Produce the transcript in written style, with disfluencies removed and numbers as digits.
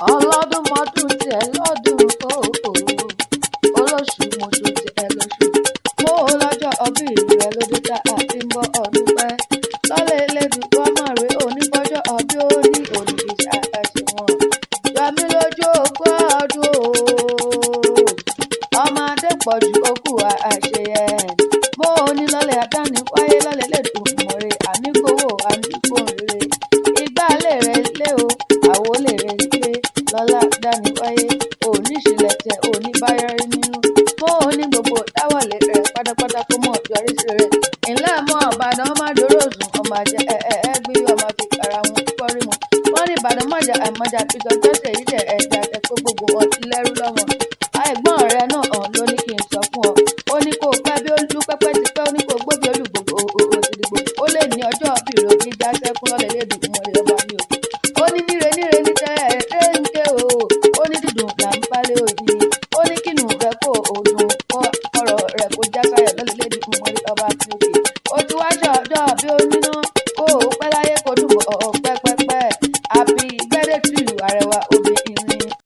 ọlọ́dún mọ́dún tiẹ̀ lọ́dún kòkó olóṣù mọ́ṣù tiẹ̀ lóṣù mo lọ́jọ́ ọbí rẹ̀ lóde tá a ti ń bọ̀ ọdún pẹ́ lọ́lẹ̀ elédùn tó máa rè onífọ́jọ́ ọbí ó ní onífìṣà ẹ̀sìn wọn yọmí lójú ogún ọdún ọmọ adépọ̀jù okù àṣeyẹ mo ní lọ́lẹ̀ àdáni wáyé lọ́lẹ̀ elédùn mọ̀rẹ́ àníkówó àníkóhùnrere ìgbàlè rẹ̀ lé o àwọlé rẹ̀ ilé lọ́lá dáni wáyé oníṣìlẹ̀ tẹ oníbáyọrí nínú mo ní gbogbo dáwọ̀lé rẹ̀ pátápátá kó mọ̀ yọrí sí rẹ̀ ńlẹ́ mọ́ ọ̀bàdàn ọmọ àdúró sùn ọmọ àjẹ gbé ọmọ fi ara wọn kọ́rí mu wọ́n ní ìbàdàn mọ̀jà àmọ́jà pítọ́ tẹ́sẹ̀ yìí tẹ̀ ẹ̀jà ẹ̀kọ́ gbogbo